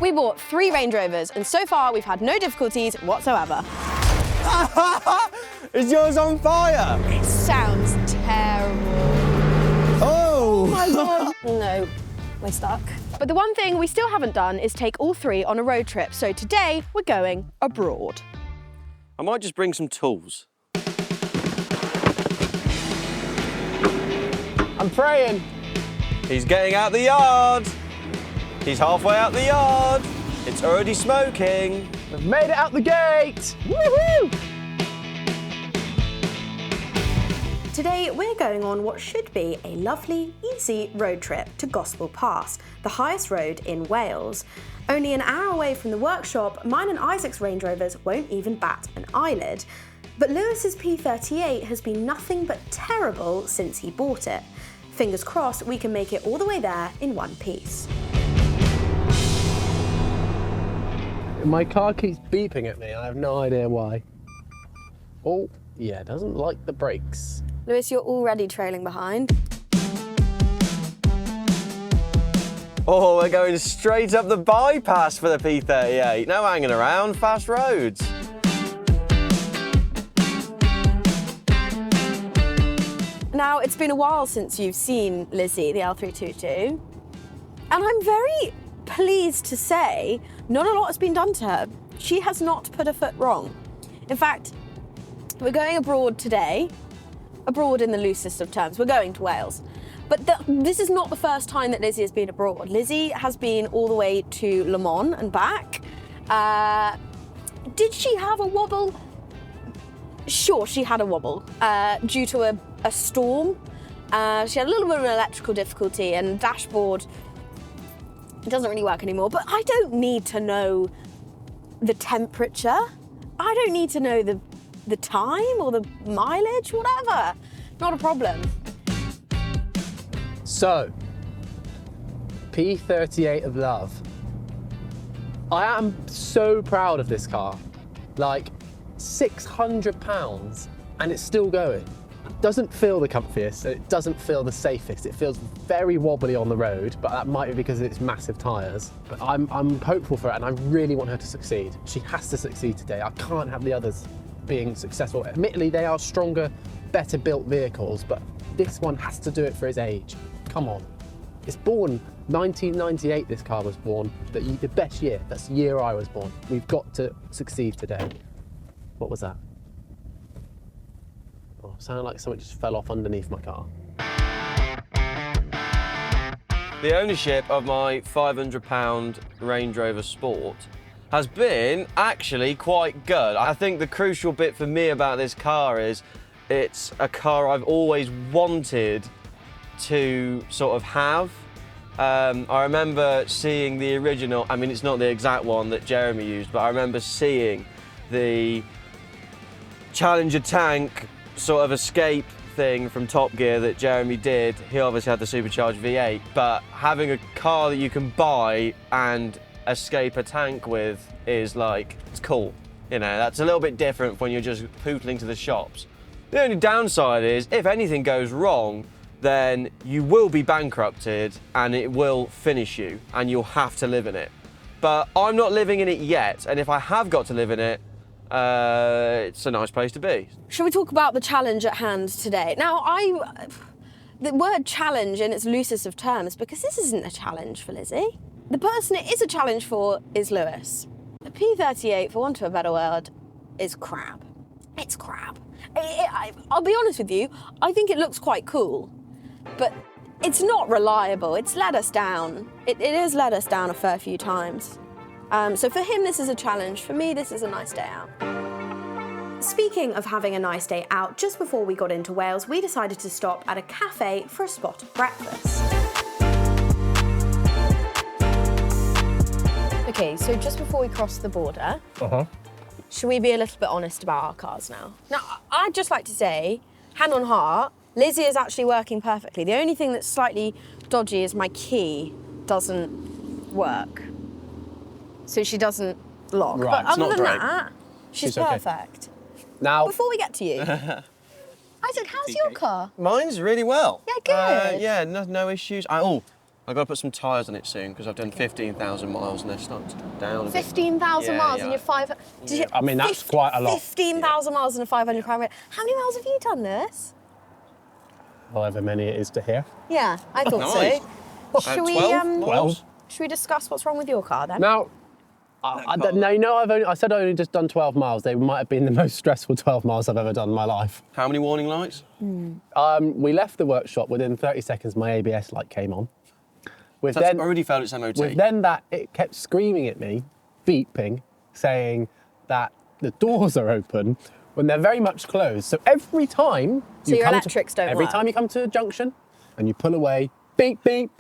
We bought 3 Range Rovers, and so far we've had no difficulties whatsoever. Is yours on fire? It sounds terrible. Oh! Oh my God. No, we're stuck. But the one thing we still haven't done is take all 3 on a road trip, so today we're going abroad. I might just bring some tools. I'm praying. He's getting out the yard. He's halfway out the yard. It's already smoking. We've made it out the gate. Woohoo! Today we're going on what should be a lovely, easy road trip to Gospel Pass, the highest road in Wales. Only an hour away from the workshop, mine and Isaac's Range Rovers won't even bat an eyelid. But Lewis's P38 has been nothing but terrible since he bought it. Fingers crossed we can make it all the way there in one piece. My car keeps beeping at me. I have no idea why. Oh, yeah, doesn't like the brakes. Lewis, you're already trailing behind. Oh, we're going straight up the bypass for the P38. No hanging around, fast roads. Now, it's been a while since you've seen Lizzie, the L322, and I'm very pleased to say not a lot has been done to her. She has not put a foot wrong. In fact, we're going abroad today, abroad in the loosest of terms. We're going to Wales. But this is not the first time that Lizzie has been abroad. Lizzie has been all the way to Le Mans and back. Did she have a wobble? Sure, she had a wobble due to a storm. She had a little bit of an electrical difficulty and dashboard, it doesn't really work anymore. But I don't need to know the temperature. I don't need to know the time or the mileage, whatever. Not a problem. So, P38 of love. I am so proud of this car. Like, £600 and it's still going. It doesn't feel the comfiest, it doesn't feel the safest. It feels very wobbly on the road, but that might be because of its massive tyres. But I'm hopeful for it and I really want her to succeed. She has to succeed today. I can't have the others being successful. Admittedly, they are stronger, better built vehicles, but this one has to do it for his age. Come on. It's born 1998, this car was born, the best year. That's the year I was born. We've got to succeed today. What was that? Oh, sounded like something just fell off underneath my car. The ownership of my £500 Range Rover Sport has been actually quite good. I think the crucial bit for me about this car is it's a car I've always wanted to sort of have. I remember seeing the original, I mean it's not the exact one that Jeremy used, but I remember seeing the Challenger tank sort of escape thing from Top Gear that Jeremy did. He obviously had the supercharged V8, but having a car that you can buy and escape a tank with is like, it's cool. You know, that's a little bit different when you're just pootling to the shops. The only downside is, if anything goes wrong, then you will be bankrupted and it will finish you and you'll have to live in it. But I'm not living in it yet, and if I have got to live in it, it's a nice place to be. Shall we talk about the challenge at hand today? Now, the word challenge in its loosest of terms, because this isn't a challenge for Lizzie. The person it is a challenge for is Lewis. The P38, for want of a better word, is crap. It's crap. I'll be honest with you, I think it looks quite cool, but it's not reliable. It's let us down. It has let us down a fair few times. So for him, this is a challenge. For me, this is a nice day out. Speaking of having a nice day out, just before we got into Wales, we decided to stop at a cafe for a spot of breakfast. Okay, so just before we cross the border, should we be a little bit honest about our cars now? Now, I'd just like to say, hand on heart, Lizzie is actually working perfectly. The only thing that's slightly dodgy is my key doesn't work. So she doesn't lock. Right, but it's other not than great. that, she's okay. perfect. Now, Before we get to you, Isaac, how's your car? Mine's really well. Yeah, good. Yeah, no issues. I I've got to put some tyres on it soon because I've done 15,000 miles and they're starting to down a bit. 15,000 Yeah, miles yeah. and you're 5... Did you, I mean, that's quite a lot. 15,000 miles in a 500 km. How many miles have you done, Lewis? However many it is to here. Yeah, I thought Nice. so. Should we 12 miles? should we discuss what's wrong with your car then? Now, I said I only just done 12 miles. They might have been the most stressful 12 miles I've ever done in my life. How many warning lights? We left the workshop. Within 30 seconds, my ABS light came on. That's already failed its MOT. It kept screaming at me, beeping, saying that the doors are open when they're very much closed. So every time your electrics don't every work? time you come to a junction and you pull away, beep, beep,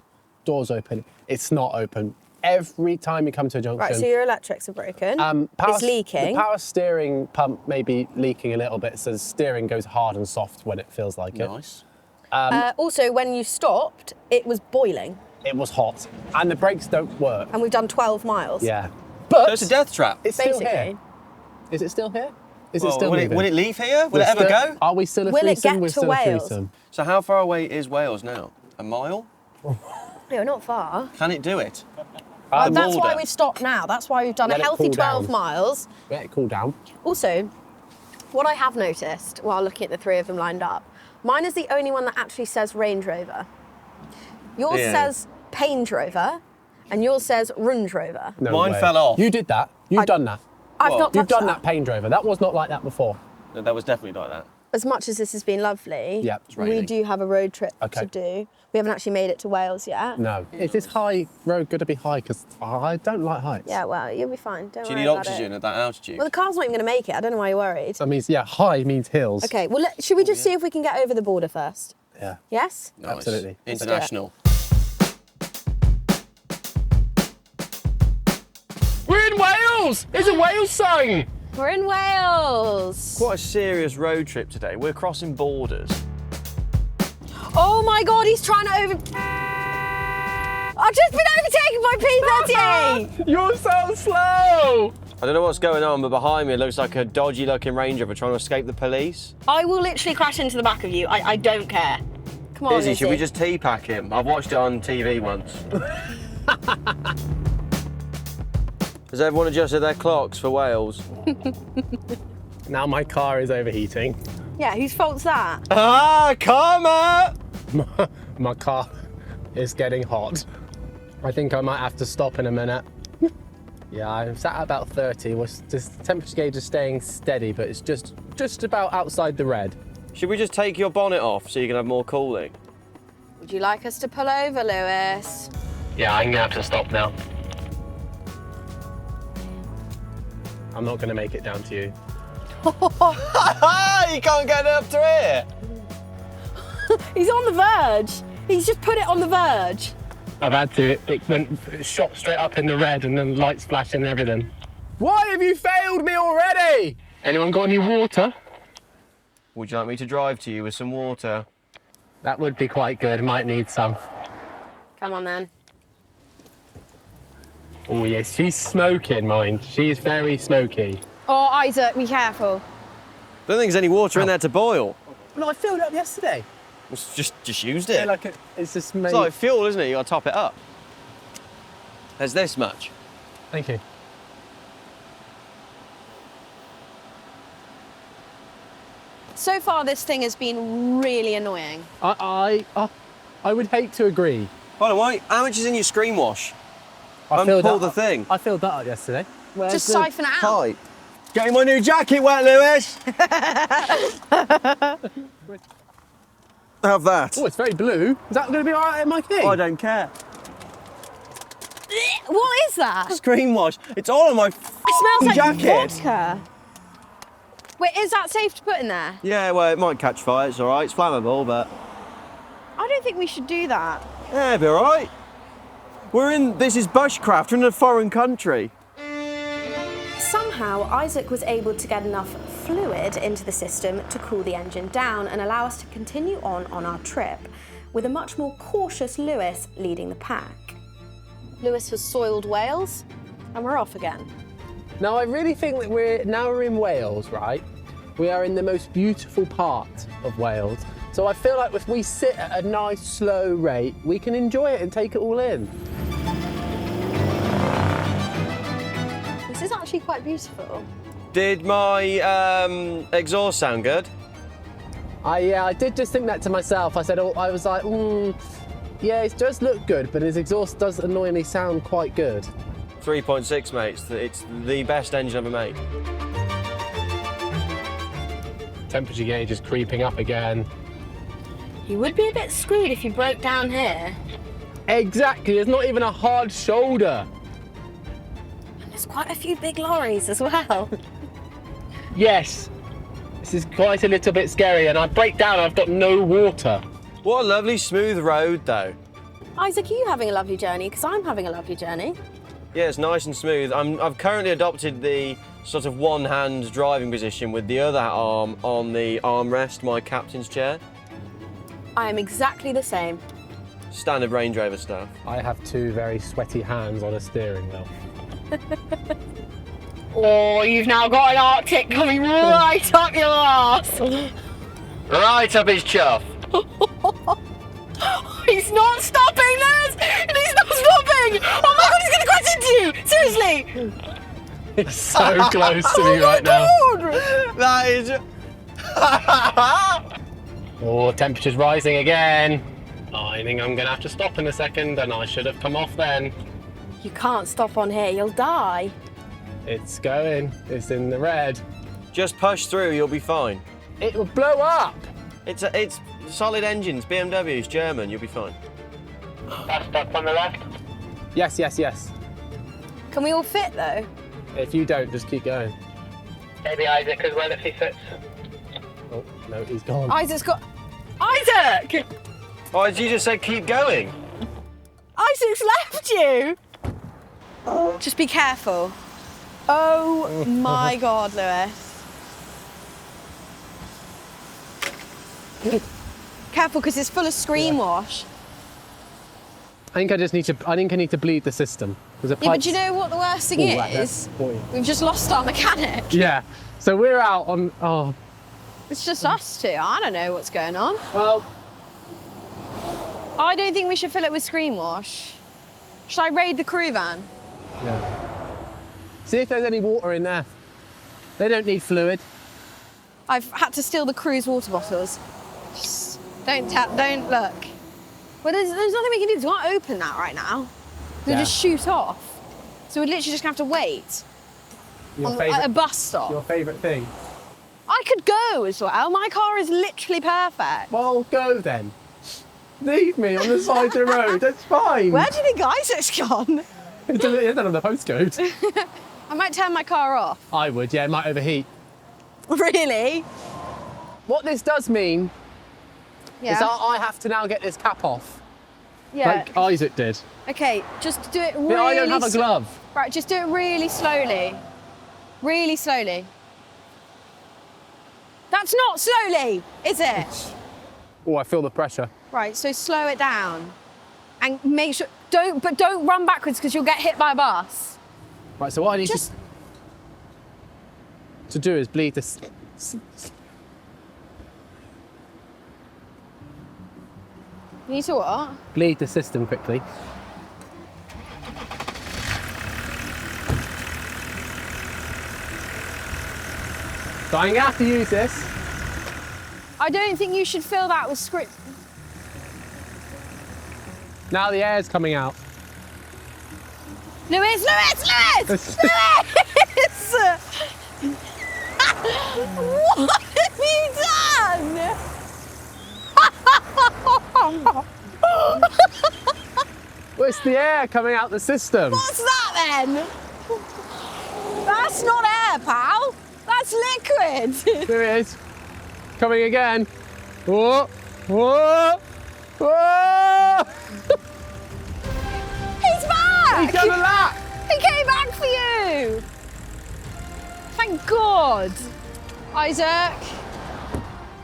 doors open. It's not open. Every time you come to a junction. Right, so your electrics are broken. It's leaking. The power steering pump may be leaking a little bit, so the steering goes hard and soft when it feels like it. Nice. Also, when you stopped, it was boiling. It was hot, and the brakes don't work. And we've done 12 miles. Yeah. But So it's a death trap. it's still Basically. here. Is it still here? Is Well, it still moving? will it leave here? Will it ever go? Are we still a Will it threesome? get We're to still Wales? a threesome. So how far away is Wales now? A mile? No, not far. Can it do it? That's why Border. we've stopped now. That's why we've done Let a it healthy cool 12 down. miles. Let it cool down. Also, what I have noticed while looking at the three of them lined up, mine is the only one that actually says Range Rover. Yours Yeah. says Range Rover, and yours says Range Rover. No Mine way. fell off. You did that. You've done that. I've What? not You've touched done that Range Rover. That was not like that before. No, that was definitely like that. As much as this has been lovely, Yeah, it's we raining. do have a road trip Okay. to do. We haven't actually made it to Wales yet. No. Is this high road going to be high? Because I don't like heights. Yeah, well, you'll be fine. Don't Do you worry need about oxygen it. at that altitude? Well, the car's not even going to make it. I don't know why you're worried. That means, yeah, high means hills. Okay, well, should we just see if we can get over the border first? Yeah. Yes? Nice. Absolutely. Let's do it. International. We're in Wales! There's a Wales sign! We're in Wales. Quite a serious road trip today. We're crossing borders. Oh my God, he's trying to over... I've just been overtaken by P38! You're so slow! I don't know what's going on, but behind me it looks like a dodgy looking Range Rover trying to escape the police. I will literally crash into the back of you. I don't care. Come on, Izzy, should we Izzy. just tea-pack him? I've watched it on TV once. Has everyone adjusted their clocks for Wales? Now my car is overheating. Yeah, whose fault's that? Ah, karma! My car is getting hot. I think I might have to stop in a minute. Yeah, I'm sat at about 30. The temperature gauge is staying steady, but it's just about outside the red. Should we just take your bonnet off so you can have more cooling? Would you like us to pull over, Lewis? Yeah, I'm gonna have to stop now. I'm not gonna make it down to you. You can't get it up to here! He's on the verge. He's just put it on the verge. I've had to. It went shot straight up in the red and then lights flashing and everything. Why have you failed me already? Anyone got any water? Would you like me to drive to you with some water? That would be quite good. Might need some. Come on then. Oh yes, she's smoking, mind. She is very smoky. Oh, Isaac, be careful. Don't think there's any water in there to boil. No, I filled it up yesterday. It's just used it. It's just made. It's like fuel, isn't it? You gotta top it up. There's this much. Thank you. So far, this thing has been really annoying. I would hate to agree. Hold on, how much is in your screen wash? I filled Unpull that the thing. I filled that up yesterday. Just siphon it out. Pipe. Getting my new jacket wet, Lewis! Have that. Oh, it's very blue. Is that going to be all right in my thing? I don't care. What is that? Screen wash. It's all on my It smells like jacket. vodka. Wait, is that safe to put in there? Yeah, well, it might catch fire. It's all right. It's flammable, but I don't think we should do that. yeah, it'll be all right. This is bushcraft. We're in a foreign country. Somehow, Isaac was able to get enough fluid into the system to cool the engine down and allow us to continue on our trip, with a much more cautious Lewis leading the pack. Lewis has soiled Wales, and we're off again. Now, I really think that we're in Wales, right? We are in the most beautiful part of Wales. So I feel like if we sit at a nice slow rate, we can enjoy it and take it all in. This is actually quite beautiful. Did my exhaust sound good? Yeah, I did just think that to myself. I was like, yeah, it does look good, but his exhaust does annoyingly sound quite good. 3.6, mate. It's the best engine ever made. Temperature gauge is creeping up again. You would be a bit screwed if you broke down here. Exactly, there's not even a hard shoulder. And there's quite a few big lorries as well. Yes, this is quite a little bit scary, and I break down, I've got no water. What a lovely smooth road, though. Isaac, are you having a lovely journey? Because I'm having a lovely journey. Yeah, it's nice and smooth. I've currently adopted the sort of one-hand driving position with the other arm on the armrest, my captain's chair. I am exactly the same. Standard Range Rover stuff. I have two very sweaty hands on a steering wheel. Oh, you've now got an Arctic coming right up your arse. Right up his chuff. He's not stopping, Liz! He's not stopping! Oh my god, he's gonna crash into you! Seriously! It's so close to me right now. That is... Oh, temperature's rising again. I think I'm gonna have to stop in a second, and I should have come off then. You can't stop on here, you'll die. It's going, it's in the red. Just push through, you'll be fine. It will blow up. It's solid engines, BMW's German, you'll be fine. That's stuck on the left. Yes, yes, yes. Can we all fit though? If you don't, just keep going. Maybe Isaac as well if he fits. Oh, no, he's gone. Isaac's got... Isaac! Why did you just say keep going? Isaac's left you! Just be careful. Oh my god, Lewis. Careful, because it's full of screen wash. I think I need to bleed the system. Yeah, but do you know what the worst thing is? We've just lost our mechanic. Yeah. So we're out on. Oh. It's just us two. I don't know what's going on. Well. I don't think we should fill it with screen wash. Should I raid the crew van? Yeah. See if there's any water in there. They don't need fluid. I've had to steal the crew's water bottles. Just don't look. Well, there's nothing we can do. We can't open that right now. They'll just shoot off. So we're literally just gonna have to wait at a bus stop. Your favourite thing? I could go as well. My car is literally perfect. Well, go then. Leave me on the side of the road. That's fine. Where do you think Isaac's gone? It doesn't have the postcode. I might turn my car off. I would, yeah. It might overheat. Really? What this does mean is that I have to now get this cap off. Yeah. Like Isaac did. Okay, just do it really... But I don't have a glove. Right, just do it really slowly. Really slowly. That's not slowly, is it? Oh, I feel the pressure. Right, so slow it down. And make sure... Don't run backwards because you'll get hit by a bus. Right, so what I need to do is bleed this... You need to what? Bleed the system quickly. So I'm gonna have to use this. I don't think you should fill that with script. Now the air's coming out. Lewis! Lewis! What have you done? Well, it's the air coming out the system. What's that then? That's not air, pal. That's liquid. There it is. Coming again. Whoa! Whoa! Whoa! He's back! He's done a lap! He came back for you! Thank God. Isaac,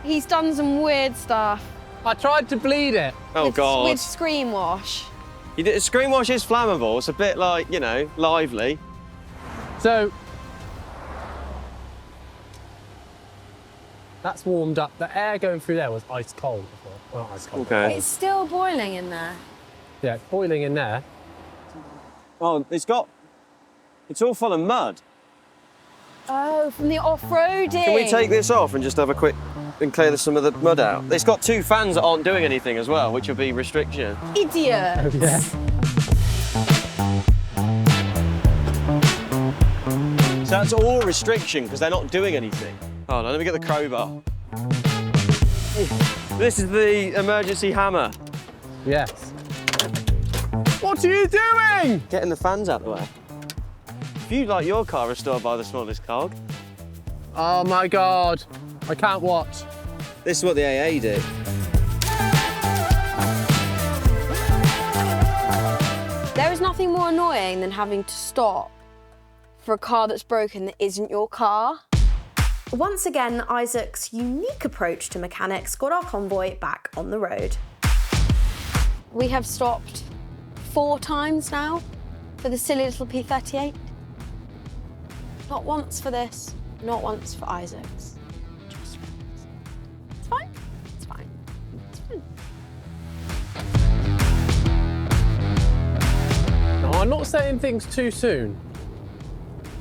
he's done some weird stuff. I tried to bleed it. Oh, God. With screen wash. Screen wash is flammable. It's a bit like, you know, lively. So, That's warmed up. The air going through there was ice cold before. Well, not ice cold. Okay. It's still boiling in there. Yeah, it's boiling in there. Oh, it's all full of mud. Oh, from the off-roading. Can we take this off and just have a quick and clear some of the mud out? It's got 2 fans that aren't doing anything as well, which will be restriction. Idiot. Yeah. So that's all restriction because they're not doing anything. Hold on, let me get the crowbar. This is the emergency hammer. Yes. What are you doing? Getting the fans out of the way. If you'd like your car restored by the smallest cog. Oh my God. I can't watch. This is what the AA did. There is nothing more annoying than having to stop for a car that's broken that isn't your car. Once again, Isaac's unique approach to mechanics got our convoy back on the road. We have stopped 4 times now for the silly little P38. Not once for this, not once for Isaac's. Just for this. It's fine, it's fine, it's fine. No, I'm not saying things too soon,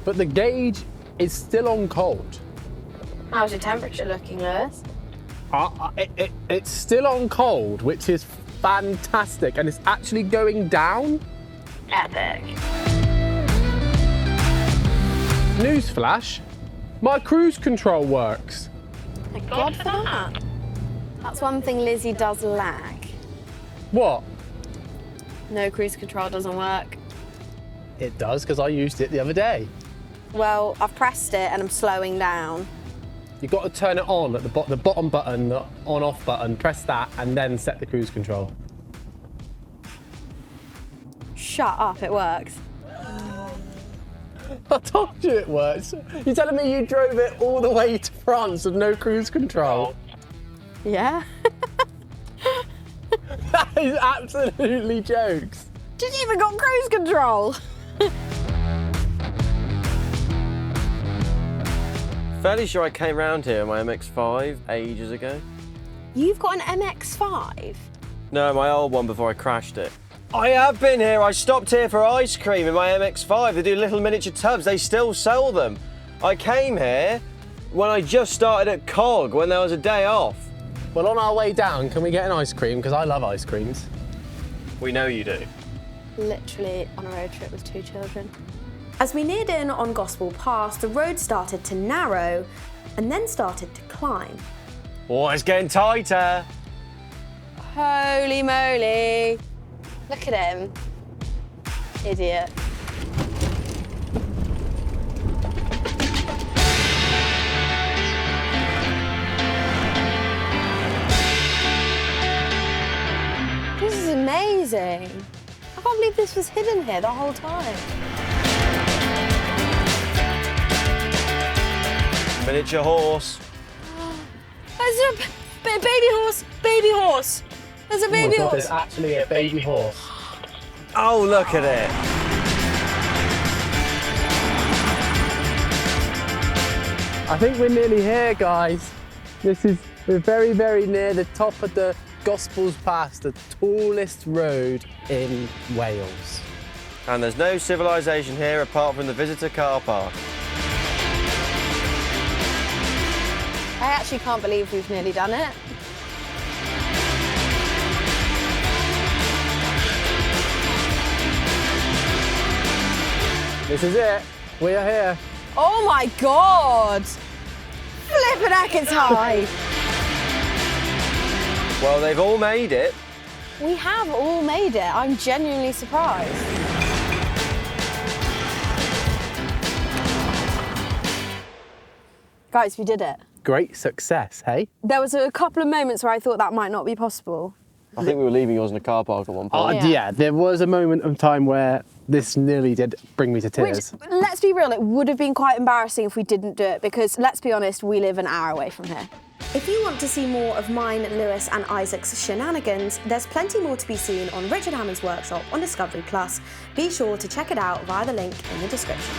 but the gauge is still on cold. How's your temperature looking, Lewis? It's still on cold, which is fantastic, and it's actually going down. Epic. Newsflash, my cruise control works. Thank God for that. That's one thing Lizzie does lack. What? No, cruise control doesn't work. It does, because I used it the other day. Well, I've pressed it and I'm slowing down. You've got to turn it on at the bottom button, the on-off button, press that, and then set the cruise control. Shut up, it works. I told you it works. You're telling me you drove it all the way to France with no cruise control? Yeah? That is absolutely jokes. Didn't even got cruise control. Fairly sure I came round here in my MX-5 ages ago. You've got an MX-5? No, my old one before I crashed it. I have been here. I stopped here for ice cream in my MX-5. They do little miniature tubs. They still sell them. I came here when I just started at COG, when there was a day off. Well, on our way down, can we get an ice cream? Because I love ice creams. We know you do. Literally on a road trip with 2 children. As we neared in on Gospel Pass, the road started to narrow and then started to climb. Oh, it's getting tighter. Holy moly. Look at him. Idiot. This is amazing. I can't believe this was hidden here the whole time. Miniature horse. There's a baby horse, baby horse. There's a baby horse. There's actually a baby horse. Oh, look at it. I think we're nearly here, guys. We're very, very near the top of the Gospels Pass, the tallest road in Wales. And there's no civilization here apart from the visitor car park. I actually can't believe we've nearly done it. This is it. We are here. Oh my God! Flippin' heck, it's high. Well, they've all made it. We have all made it. I'm genuinely surprised. Guys, we did it. Great success, hey? There was a couple of moments where I thought that might not be possible. I think we were leaving yours in a car park at one point. Yeah. There was a moment of time where this nearly did bring me to tears. Which, let's be real, it would have been quite embarrassing if we didn't do it because, let's be honest, we live an hour away from here. If you want to see more of mine, Lewis and Isaac's shenanigans, there's plenty more to be seen on Richard Hammond's workshop on Discovery+. Be sure to check it out via the link in the description.